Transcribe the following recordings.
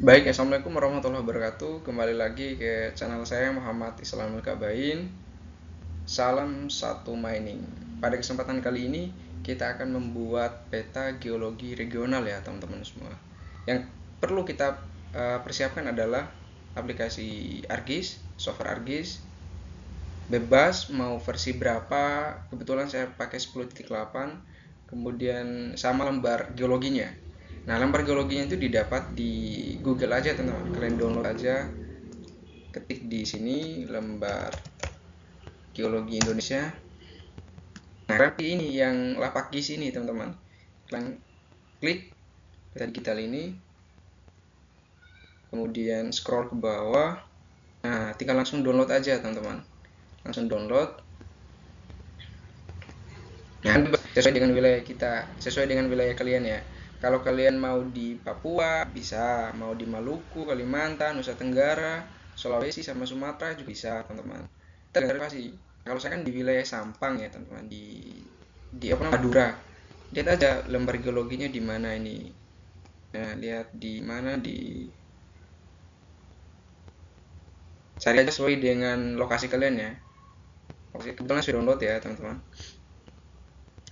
Baik, assalamualaikum warahmatullahi wabarakatuh. Kembali lagi ke channel saya Muhammad Islamul Kabain. Salam satu mining. Pada kesempatan kali ini kita akan membuat peta geologi regional ya teman-teman semua. Yang perlu kita persiapkan adalah aplikasi ArcGIS, software ArcGIS, bebas mau versi berapa. Kebetulan saya pakai 10.8, kemudian sama lembar geologinya. Nah, lembar geologinya itu didapat di Google aja teman-teman. Kalian download aja, ketik di sini lembar geologi Indonesia. Nah, tapi ini yang lapak GIS ini teman-teman. Kalian klik peta digital ini, kemudian scroll ke bawah. Nah, tinggal langsung download aja teman-teman. Langsung download. Nah, sesuai dengan wilayah kita, sesuai dengan wilayah kalian ya. Kalau kalian mau di Papua bisa, mau di Maluku, Kalimantan, Nusa Tenggara, Sulawesi sama Sumatera juga bisa teman-teman. Tergantung sih. Kalau saya kan di wilayah Sampang ya teman-teman, di apa namanya, Madura. Lihat aja lembar geologinya di mana ini. Nah, lihat di mana, di cari aja sesuai dengan lokasi kalian ya. Oke, kebetulan sudah download ya teman-teman.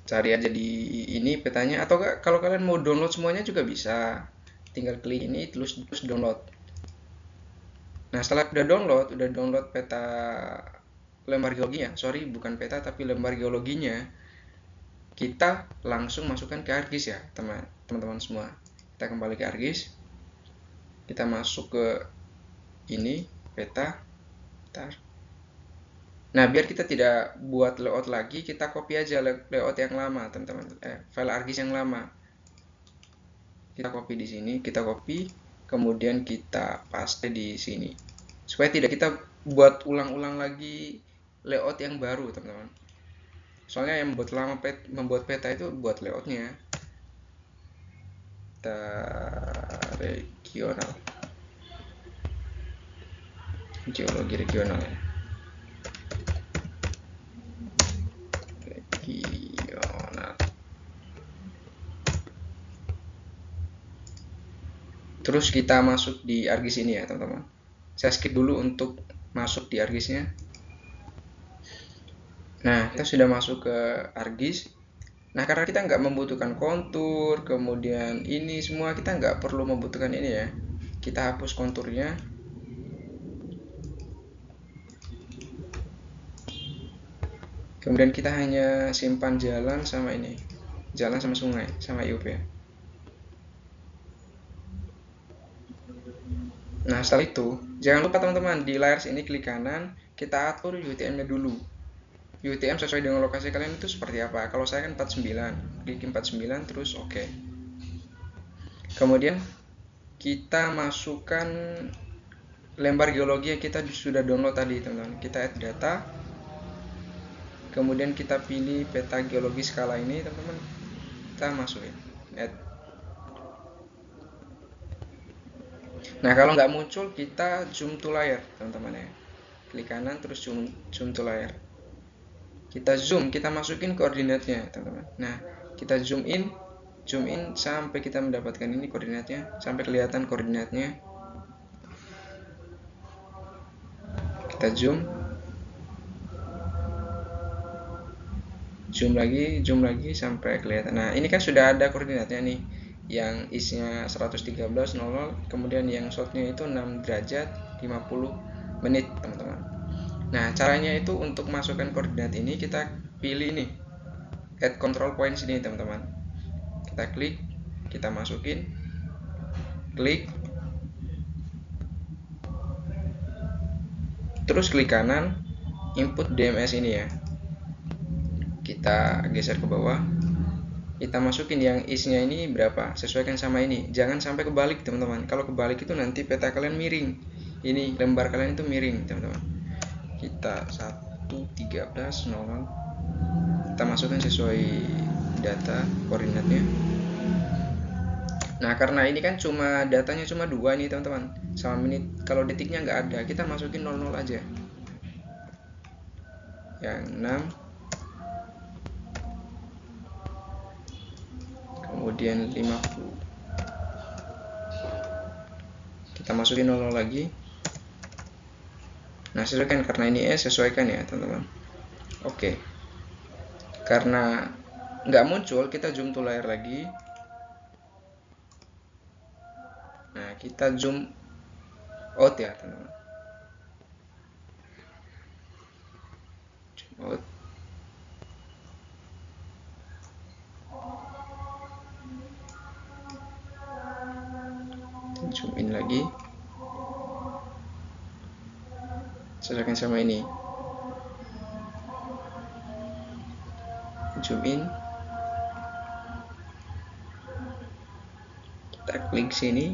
Cari aja di ini petanya, atau kalau kalian mau download semuanya juga bisa, tinggal klik ini terus download. Nah, setelah udah download peta lembar geologinya, sorry bukan peta tapi lembar geologinya, kita langsung masukkan ke ArcGIS ya teman-teman semua. Kita kembali ke ArcGIS, kita masuk ke ini peta. Bentar. Nah, biar kita tidak buat layout lagi, kita copy aja layout yang lama teman-teman, file ArcGIS yang lama. Kita copy di sini, kita copy, kemudian kita paste di sini, supaya tidak kita buat ulang-ulang lagi layout yang baru teman-teman. Soalnya yang membuat peta itu buat layoutnya. Kita regional, geologi regional ya. Regional. Terus kita masuk di ArcGIS ini ya teman-teman. Saya skip dulu untuk masuk di ArcGIS-nya. Nah, kita sudah masuk ke ArcGIS. Nah, karena kita nggak membutuhkan kontur, kemudian ini semua kita nggak perlu membutuhkan ini ya. Kita hapus konturnya. Kemudian kita hanya simpan jalan sama ini. Jalan sama sungai, sama IUP. Nah, setelah itu, jangan lupa teman-teman, di layar sini klik kanan, kita atur UTM-nya dulu. UTM sesuai dengan lokasi kalian itu seperti apa. Kalau saya kan 49, klik 49 terus oke. Kemudian kita masukkan lembar geologi yang kita sudah download tadi teman-teman. Kita add data, kemudian kita pilih peta geologi skala ini teman-teman, kita masukin add. Nah, kalau nggak muncul kita zoom to layar teman-teman ya, klik kanan terus zoom to layar. Kita zoom, kita masukin koordinatnya teman-teman. Nah, kita zoom in sampai kita mendapatkan ini koordinatnya, sampai kelihatan koordinatnya. Kita zoom lagi sampai kelihatan. Nah, ini kan sudah ada koordinatnya nih, yang isnya 113.00, kemudian yang shotnya itu 6 derajat 50 menit teman-teman. Nah, caranya itu untuk masukkan koordinat ini, kita pilih nih add control point sini teman-teman. Kita klik, kita masukin, klik, terus klik kanan, input DMS ini ya. Kita geser ke bawah, kita masukin yang isnya ini berapa, sesuaikan sama ini, jangan sampai kebalik teman-teman. Kalau kebalik itu nanti peta kalian miring, ini lembar kalian itu miring teman-teman. Kita 113.00, kita masukkan sesuai data koordinatnya. Nah, karena ini kan cuma datanya cuma 2 nih teman-teman, sama menit. Kalau detiknya nggak ada, kita masukin 00 aja, yang 6, kemudian 50. Kita masukin 00 lagi. Nah, sesuaikan, karena ini S, sesuaikan ya teman-teman. Oke. Karena nggak muncul, kita zoom to layar lagi. Nah, kita zoom out ya teman-teman. Zoom out. Zoom in lagi. Sesuaikan sama ini. Zoom in. Kita klik sini.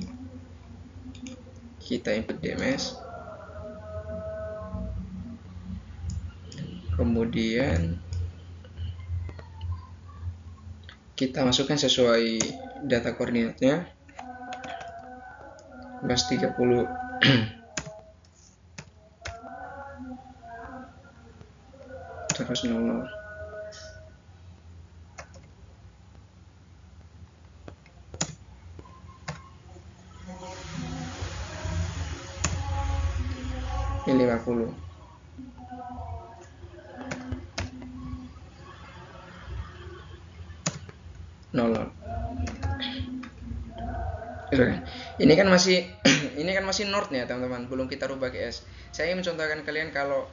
Kita input DMS. Kemudian kita masukkan sesuai data koordinatnya. Bas 30 terus 00. Ini 50. Ini kan masih ini kan masih North ya teman-teman, belum kita rubah ke S. Saya ingin mencontohkan kalian kalau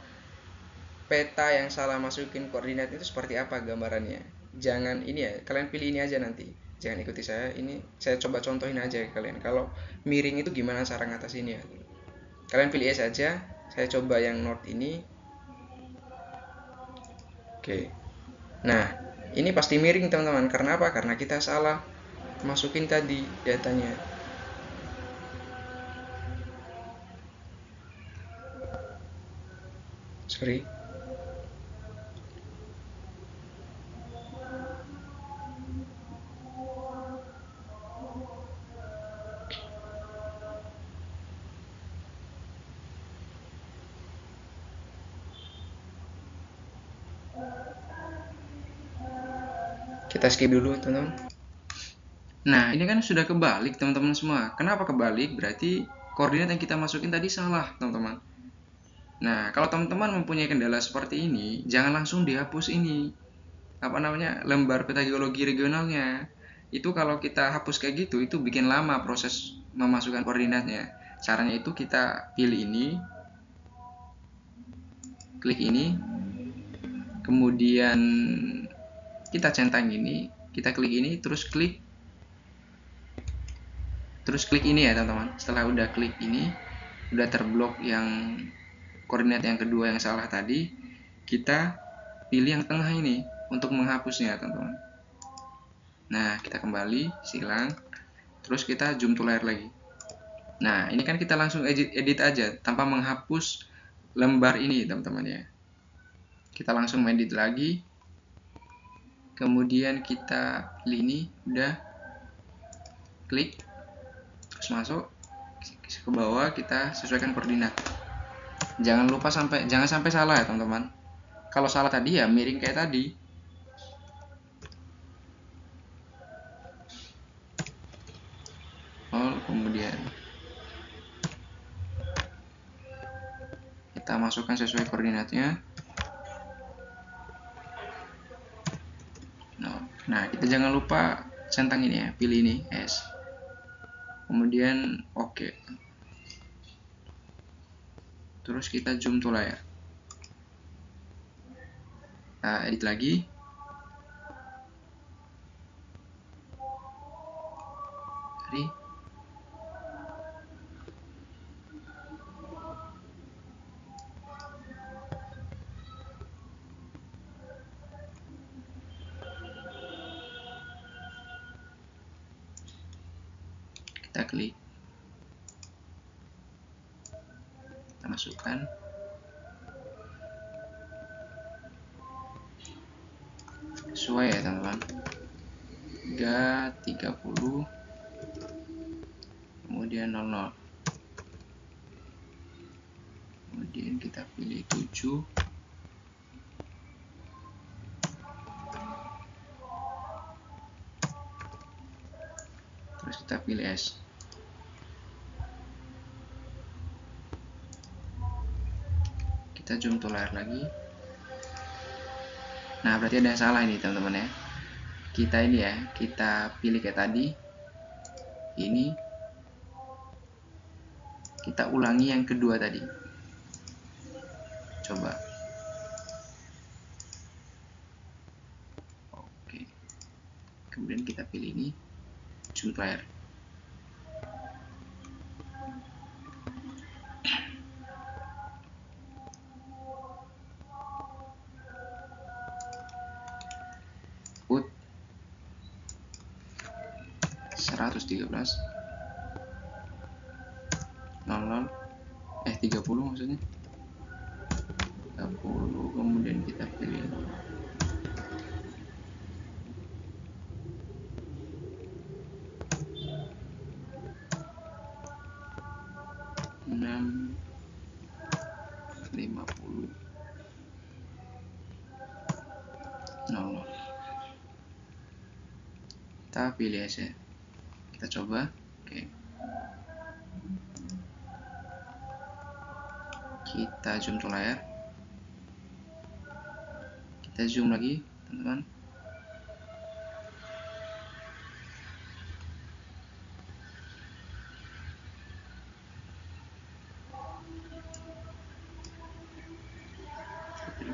peta yang salah masukin koordinat itu seperti apa gambarannya. Jangan ini ya, kalian pilih ini aja nanti. Jangan ikuti saya, ini saya coba contohin aja ke kalian. Kalau miring itu gimana cara ngatasinnya. Kalian pilih S aja, saya coba yang North ini. Oke. Nah, ini pasti miring teman-teman. Karena apa? Karena kita salah masukin tadi datanya. Sorry. Kita skip dulu teman-teman. Nah, ini kan sudah kebalik teman-teman semua. Kenapa kebalik? Berarti koordinat yang kita masukin tadi salah teman-teman. Nah, kalau teman-teman mempunyai kendala seperti ini, jangan langsung dihapus ini. Apa namanya? Lembar peta geologi regionalnya. Itu kalau kita hapus kayak gitu, itu bikin lama proses memasukkan koordinatnya. Caranya itu kita pilih ini, klik ini, kemudian kita centang ini, kita klik ini, terus klik ini ya teman-teman. Setelah udah klik ini, udah terblok yang koordinat yang kedua yang salah tadi, kita pilih yang tengah ini untuk menghapusnya teman-teman. Nah, kita kembali, silang, terus kita zoom to layar lagi. Nah, ini kan kita langsung edit aja tanpa menghapus lembar ini teman-teman ya. Kita langsung edit lagi, kemudian kita pilih ini, udah klik, terus masuk ke bawah, kita sesuaikan koordinat. Jangan sampai salah ya teman-teman. Kalau salah tadi ya miring kayak tadi. Kemudian kita masukkan sesuai koordinatnya. Nah, kita jangan lupa centang ini ya, pilih ini S. Kemudian oke. Terus kita zoom to layar. Nah, edit lagi. Kita klik, kita masukkan, sesuai ya teman-teman, 30, kemudian 00, kemudian kita pilih 7, terus kita pilih S. Kita zoom to layar lagi. Nah, berarti ada yang salah ini teman-teman ya. Kita ini ya, kita pilih kayak tadi. Ini kita ulangi yang kedua tadi. Coba. Oke. Kemudian kita pilih ini, zoom to layar. Put 113 00 30 maksudnya 30, kemudian kita pilih 6 50 00. Kita pilih aja, kita coba. Oke, kita zoom to layar, kita zoom lagi teman-teman.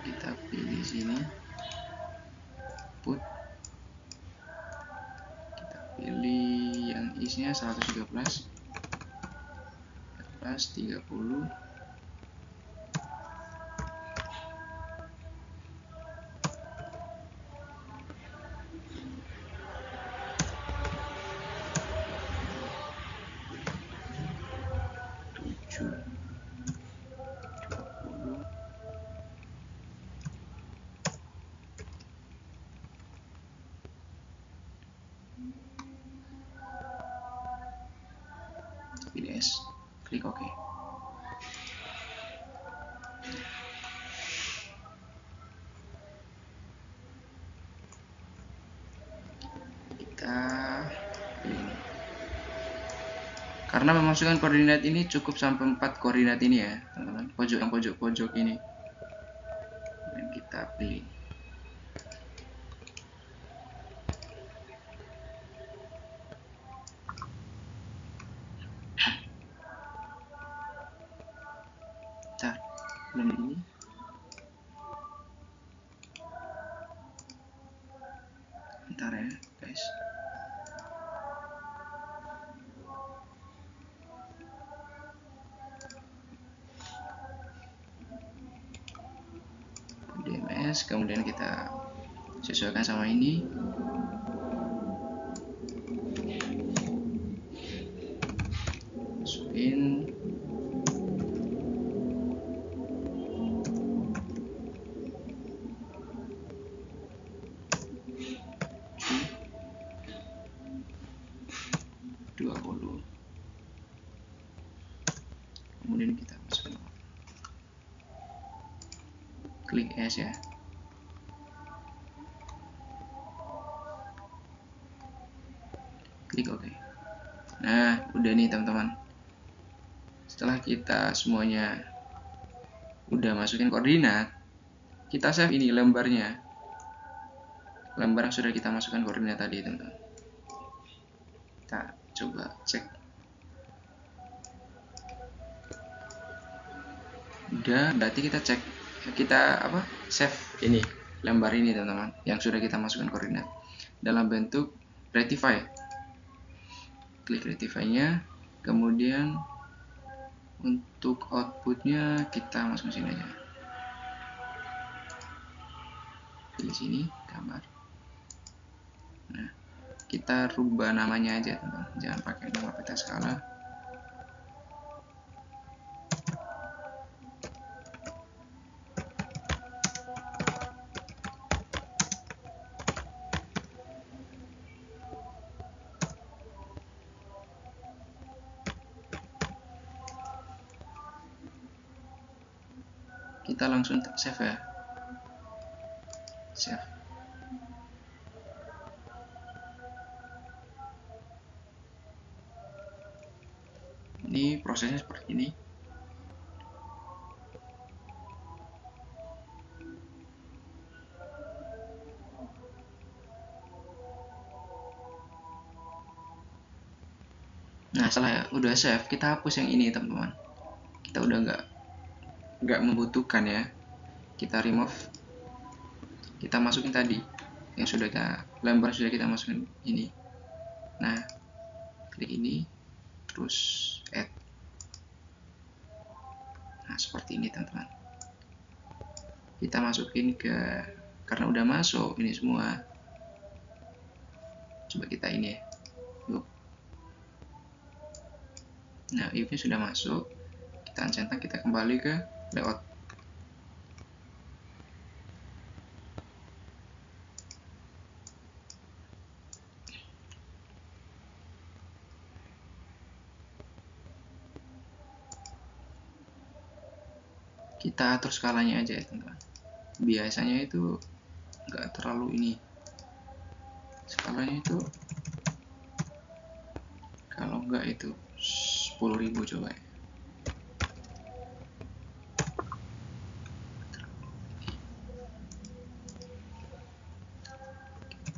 Kita pilih sini, put, kita pilih yang isinya 113 30. Pilih S, klik OK. Kita pilih. Karena memasukkan koordinat ini cukup sampai 4 koordinat ini ya teman-teman, pojok ini. Dan kita pilih. Belum ini. Bentar ya guys. DMS, kemudian kita sesuaikan sama ini. Masukin. Kemudian kita masukkan, klik S ya, klik OK. Nah, udah nih teman-teman. Setelah kita semuanya udah masukin koordinat, kita save ini lembarnya, lembar yang sudah kita masukkan koordinat tadi teman-teman. Kita coba cek. Udah, berarti kita cek, kita save ini lembar ini teman-teman yang sudah kita masukkan koordinat dalam bentuk rectify. Klik rectify-nya, kemudian untuk outputnya kita masuk sini aja, pilih sini gambar. Nah, kita rubah namanya aja teman-teman, jangan pakai nama peta skala. Kita langsung save ya, save. Ini prosesnya seperti ini. Nah, setelah udah save, kita hapus yang ini teman-teman. Kita udah nggak membutuhkan ya. Kita remove. Kita masukin tadi yang sudah kita lembar, sudah kita masukin ini. Nah, klik ini, terus add. Nah, seperti ini teman-teman. Kita masukin karena udah masuk ini semua. Coba kita ini ya. Yuk. Nah, if-nya sudah masuk. Kita centang, kita kembali ke layout. Kita atur skalanya aja ya teman-teman. Biasanya itu nggak terlalu ini, skalanya itu kalau nggak itu 10.000 coba ya.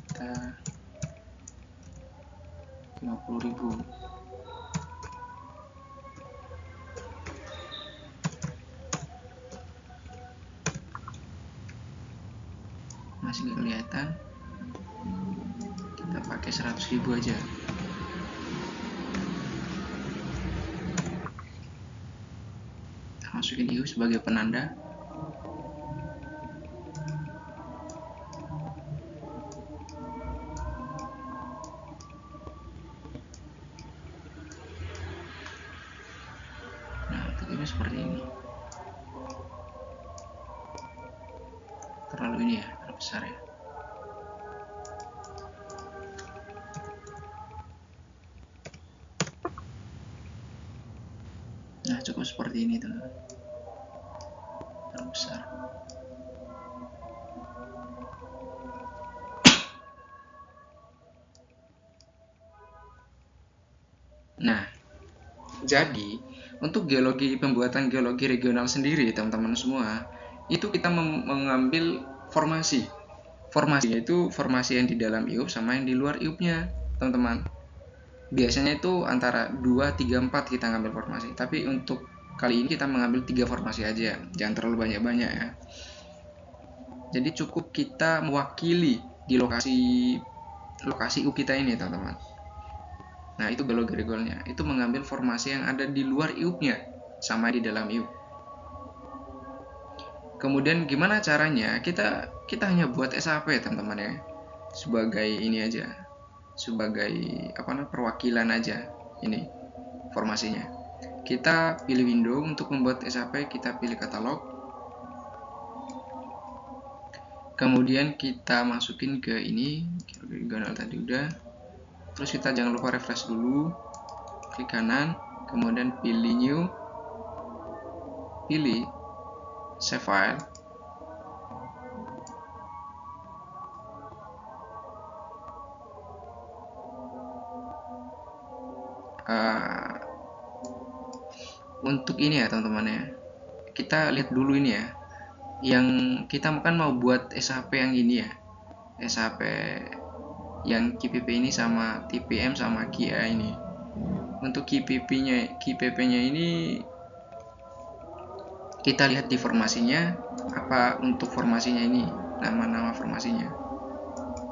Kita 50.000. Masih nggak kelihatan, kita pakai 100.000 aja. Kita masukin IU sebagai penanda. Nah, bentuknya seperti ini. Terlalu ini ya, terlalu besar ya. Nah, cukup seperti ini teman-teman. Terlalu besar. Nah, jadi untuk pembuatan geologi regional sendiri teman-teman semua, itu kita mengambil formasi. Formasinya itu formasi yang di dalam IUP sama yang di luar IUP-nya, teman-teman. Biasanya itu antara 2, 3, 4 kita ngambil formasi. Tapi untuk kali ini kita mengambil 3 formasi aja. Jangan terlalu banyak-banyak ya. Jadi cukup kita mewakili di lokasi IUP kita ini, teman-teman. Nah, itu geologi regionalnya. Itu mengambil formasi yang ada di luar IUP-nya sama di dalam IUP. Kemudian gimana caranya? Kita hanya buat SAP, teman-teman ya. Sebagai ini aja. Sebagai perwakilan aja ini formasinya. Kita pilih window untuk membuat SAP, kita pilih katalog. Kemudian kita masukin ke ini, regional tadi udah. Terus kita jangan lupa refresh dulu. Klik kanan, kemudian pilih new. Pilih save file. Untuk ini ya teman-teman ya, kita lihat dulu ini ya, yang kita kan mau buat SAP yang ini ya, SAP yang KPP ini sama TPM sama KIA ini. Untuk KPP-nya ini kita lihat di formasinya apa, untuk formasinya ini nama-nama formasinya.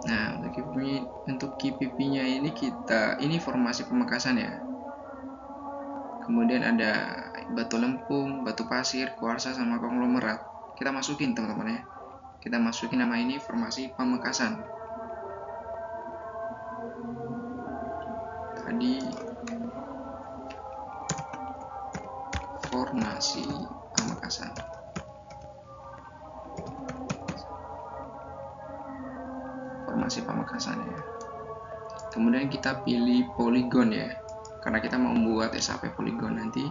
Nah, untuk KPP-nya ini ini formasi pemekasan ya. Kemudian ada batu lempung, batu pasir, kuarsa sama konglomerat. Kita masukin teman-teman ya. Kita masukin nama ini formasi pemekasan. Tadi formasi pemekasan. Formasi pemekasan ya. Kemudian kita pilih poligon ya, karena kita mau membuat SAP poligon nanti.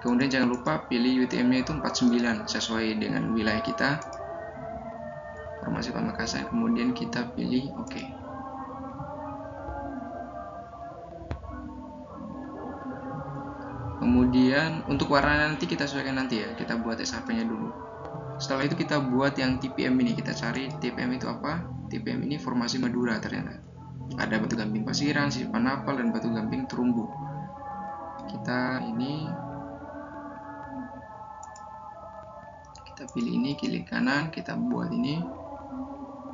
Kemudian jangan lupa pilih UTM-nya itu 49 sesuai dengan wilayah kita. Formasi pemekasan. Kemudian kita pilih OK. Kemudian untuk warna nanti kita sesuaikan nanti ya. Kita buat SAP-nya dulu. Setelah itu kita buat yang TPM ini. Kita cari TPM itu apa? TPM ini formasi Madura ternyata. Ada batu gamping pasiran, simpan napal, dan batu gamping terumbu. kita ini, kita pilih ini, klik kanan, kita buat ini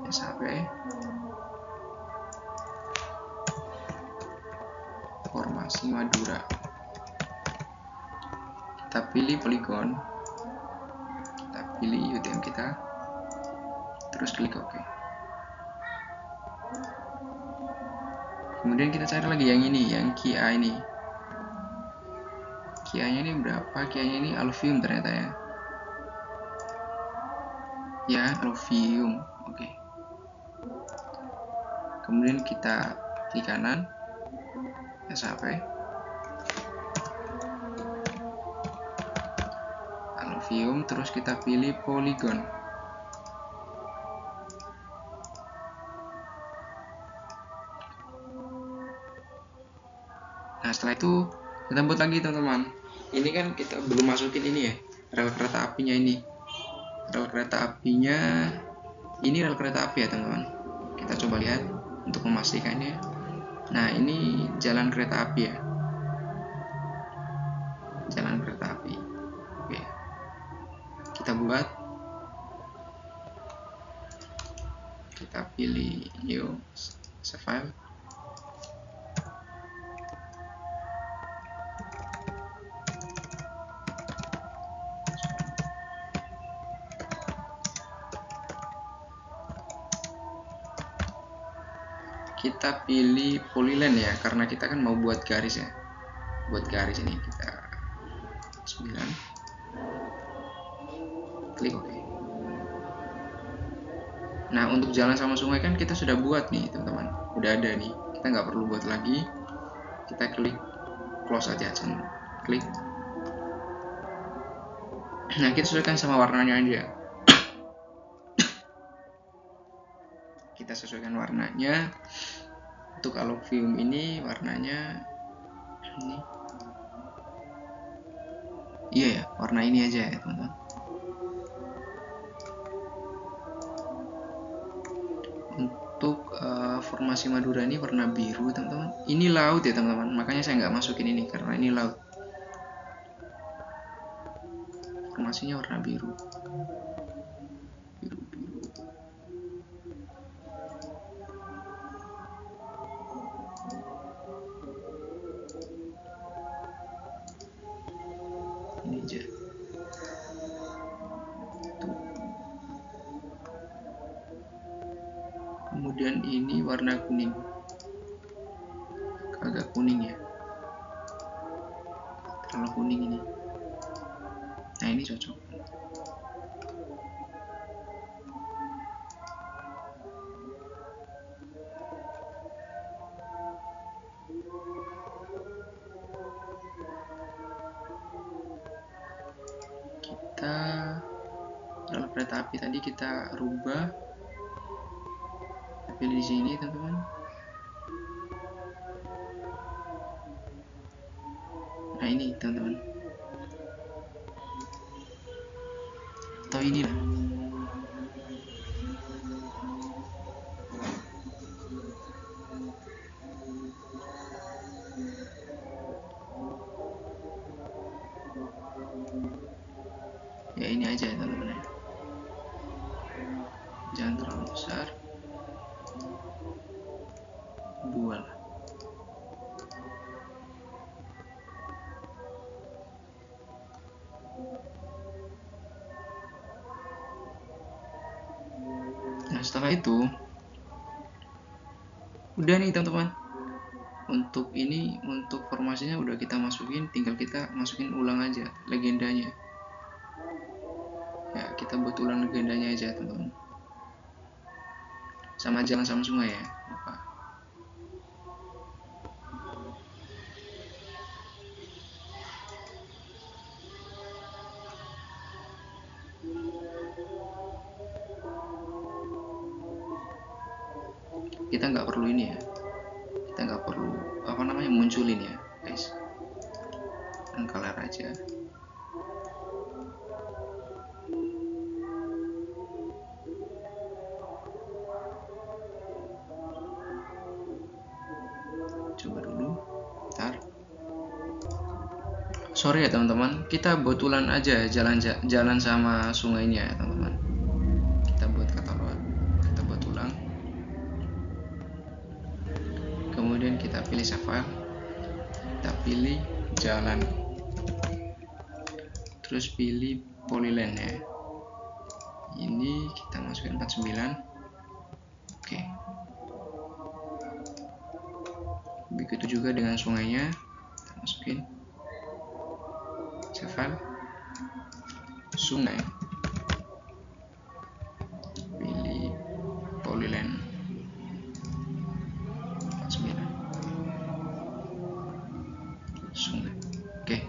SHP, formasi Madura, kita pilih polygon, kita pilih UTM kita, terus klik OK. Kemudian kita cari lagi yang ini, yang KIA ini. KIA-nya ini berapa? KIA-nya ini alluvium ternyata ya. Ya, alluvium. Oke. Kemudian kita klik kanan, SHP, alluvium, terus kita pilih polygon. Nah, setelah itu kita buat lagi teman-teman. Ini kan kita belum masukin ini ya, rel kereta apinya ini. Rel kereta apinya, ini rel kereta api ya teman-teman. Kita coba lihat untuk memastikannya. Nah, ini jalan kereta api ya. Jalan kereta api. Oke. Kita buat. Kita pilih new save file. Kita pilih polyline ya, karena kita kan mau buat garis ya. Buat garis ini kita 9, klik OK. Nah, untuk jalan sama sungai kan kita sudah buat nih teman-teman, udah ada nih, kita nggak perlu buat lagi. Kita klik close aja, klik. Nah, kita sesuaikan sama warnanya aja. Kita sesuaikan warnanya. Untuk alluvium ini warnanya ini, iya ya, warna ini aja ya teman-teman. Untuk formasi Madura ini warna biru teman-teman. Ini laut ya teman-teman, makanya saya nggak masukin ini karena ini laut. Formasinya warna biru. Ini aja. Tuh. Kemudian ini warna kuning, agak kuning ya, terlalu kuning ini. Nah, ini cocok. Kita rel kereta api tadi kita rubah, pilih di sini teman-teman. Nah, ini teman-teman, atau ini lah. Ya, ini aja ya teman-teman ya, jangan terlalu besar, 2 lah. Nah, setelah itu udah nih teman-teman, untuk ini, untuk formasinya udah kita masukin, tinggal kita masukin ulang aja legendanya ya. Kita buat ulang legendanya aja teman-teman, sama jalan sama sungai ya, lupa. Kita nggak perlu ini ya, kita nggak perlu munculin ya guys, color aja. Coba dulu, ntar. Sorry ya teman-teman, kita betulan aja jalan sama sungainya ya teman-teman. Kita buat katalog, kita buat ulang. Kemudian kita pilih save file, kita pilih jalan, terus pilih polyline ya. Ini kita masukin 49. Oke. Begitu juga dengan sungainya, kita masukin save file, sungai, pilih polyline 49, sungai. Oke.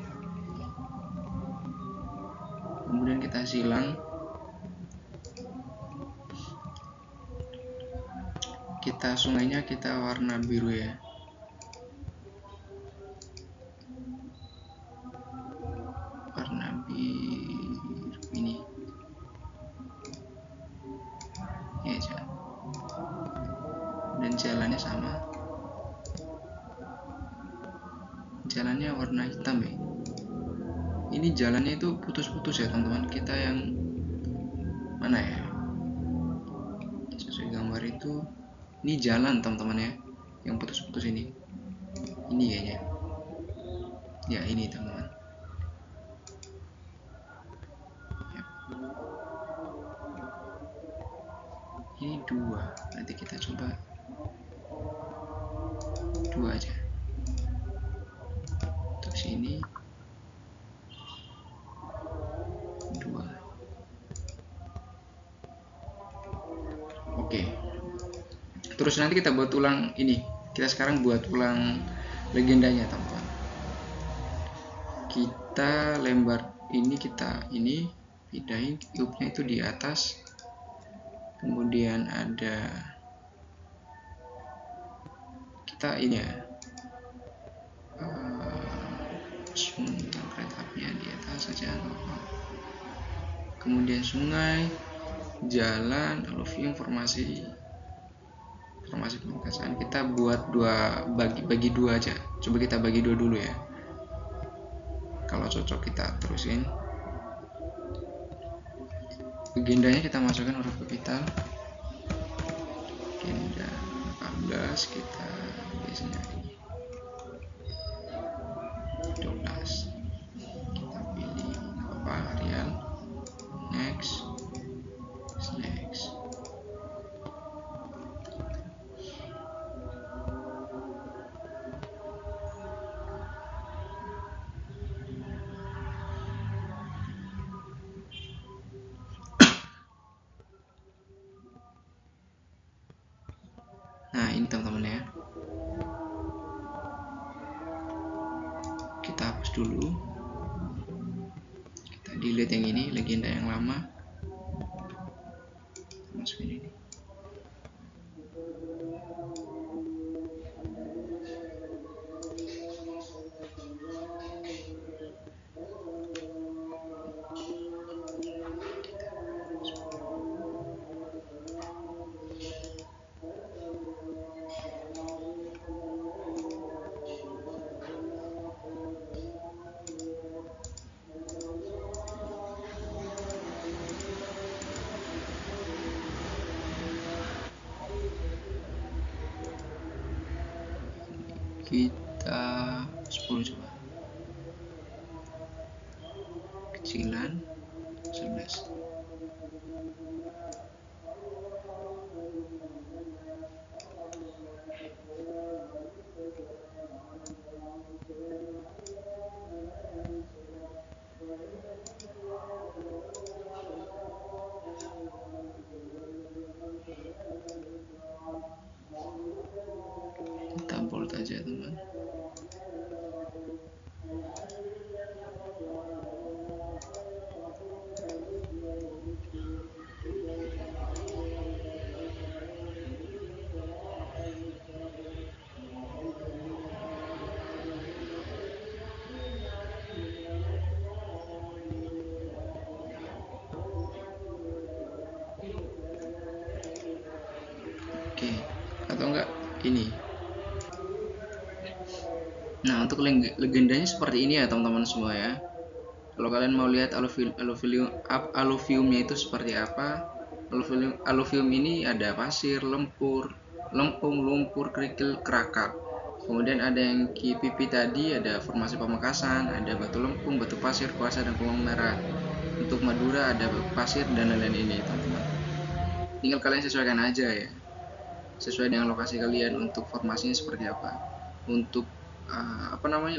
Kemudian kita silang, kita sungainya kita warna biru ya. Warna biru ini ya, dan jalannya sama, jalannya warna hitam ya. Ini jalannya itu putus-putus ya teman-teman. Kita yang mana ya, sesuai gambar itu. Ini jalan teman-teman ya, yang putus-putus ini kayaknya ya, ini teman-teman. Ini 2, nanti kita coba 2 aja untuk sini, 2. Oke. Terus nanti kita buat ulang ini. Kita sekarang buat ulang legendanya teman-teman. Kita lembar ini, kita ini pindahin cube-nya itu di atas. Kemudian ada kita ini ya, kereta apinya di atas saja. Kemudian sungai, jalan, lalu view, informasi pemangkasan. Kita buat bagi 2 aja. Coba kita bagi 2 dulu ya. Kalau cocok kita terusin. Legendanya kita masukkan huruf kapital. Legenda 14 kita biasanya ini 12. Kita pilih apa, harian, next. Nah ini teman-teman ya, kita hapus dulu, kita delete yang ini, legenda yang lama, masukin ini. Kita 10 coba, kecilan 11. Kita bold aja teman. Oke, atau enggak ini Nah, untuk legendanya seperti ini ya teman-teman semua ya. Kalau kalian mau lihat aluviumnya itu seperti apa, aluvium ini ada pasir, lempung, lumpur, kerikil, kerakak. Kemudian ada yang pipi tadi, ada formasi Pamekasan, ada batu lempung, batu pasir, kuasa, dan kembang merah. Untuk Madura ada pasir dan lain-lain ini teman-teman. Tinggal kalian sesuaikan aja ya, sesuai dengan lokasi kalian untuk formasinya seperti apa. Untuk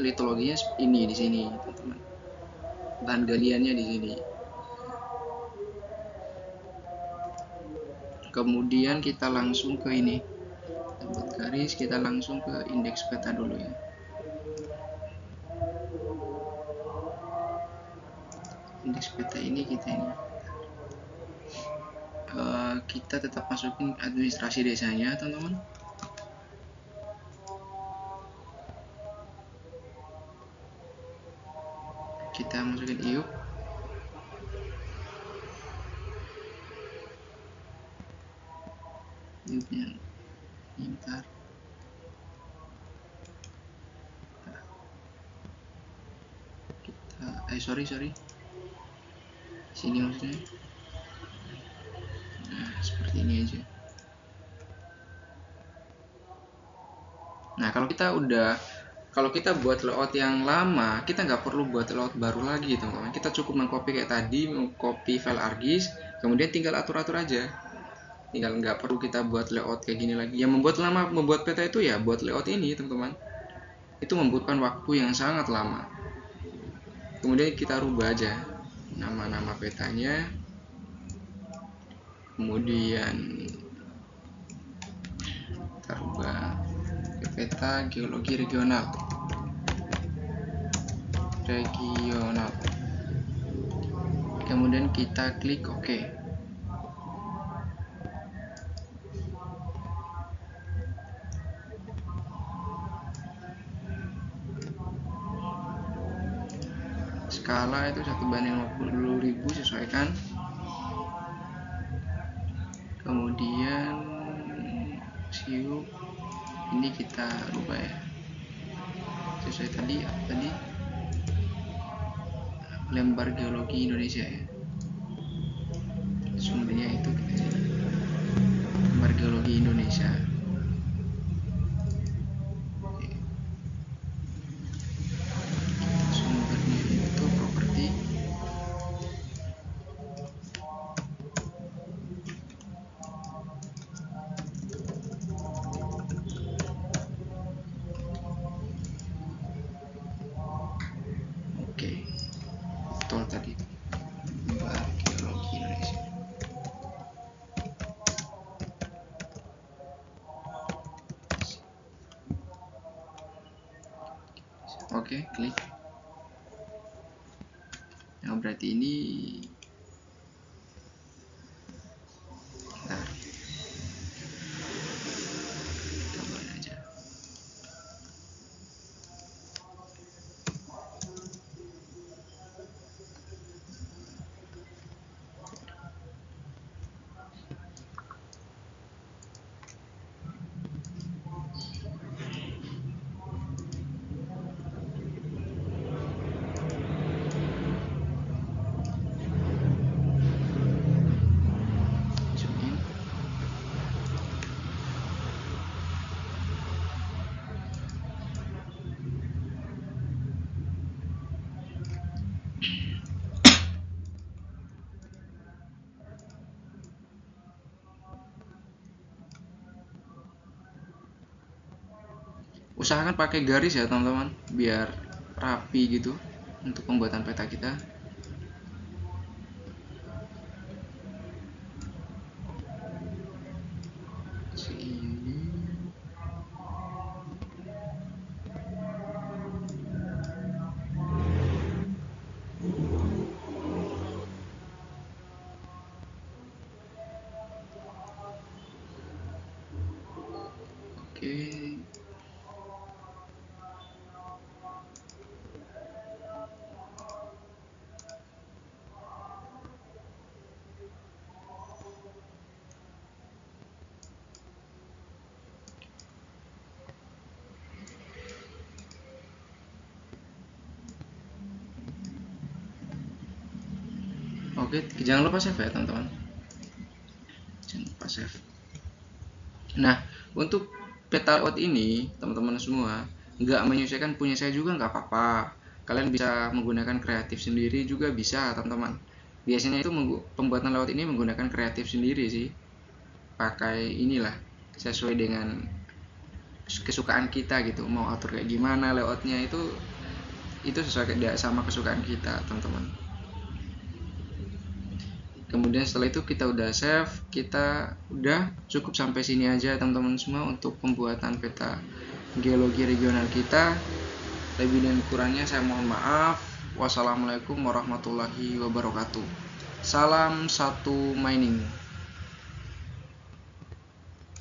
litologinya ini di sini teman-teman. Bahan galiannya di sini. Kemudian kita langsung ke ini, buat garis, kita langsung ke indeks peta dulu ya. Indeks peta ini kita tetap masukin administrasi desanya teman-teman. Kita masukin iup, iupnya bentar. Sorry sini maksudnya. Nah, seperti ini aja. Nah, kalau kita buat layout yang lama, kita nggak perlu buat layout baru lagi teman-teman. Kita cukup mengcopy kayak tadi, mengcopy file ArcGIS, kemudian tinggal atur-atur aja. Tinggal nggak perlu kita buat layout kayak gini lagi. Yang membuat peta itu ya buat layout ini teman-teman. Itu membutuhkan waktu yang sangat lama. Kemudian kita rubah aja nama-nama petanya. Kemudian kita rubah ke peta geologi regional. Kemudian kita klik OK. Skala itu 1:50.000 sesuaikan. Kemudian siu ini kita rubah ya, sesuai tadi lembar geologi Indonesia ya, sumbernya itu kita lembar geologi Indonesia. Sumbernya itu properti. Oke, betul tadi lembar geologi Indonesia. Oke, klik. Nah, berarti ini tambahin aja. Zoom in. Usahakan pakai garis ya teman-teman, biar rapi gitu untuk pembuatan peta kita. Sini. Oke. Oke, jangan lupa save ya teman-teman, jangan lupa save. Nah, untuk peta layout ini teman-teman semua nggak menyesuaikan punya saya juga nggak apa-apa, kalian bisa menggunakan kreatif sendiri juga bisa teman-teman. Biasanya itu pembuatan layout ini menggunakan kreatif sendiri sih, pakai inilah sesuai dengan kesukaan kita gitu, mau atur kayak gimana layoutnya itu sesuai sama kesukaan kita teman-teman. Kemudian setelah itu kita udah save, kita udah cukup sampai sini aja teman-teman semua untuk pembuatan peta geologi regional kita. Lebih dan kurangnya saya mohon maaf. Wassalamualaikum warahmatullahi wabarakatuh. Salam satu mining.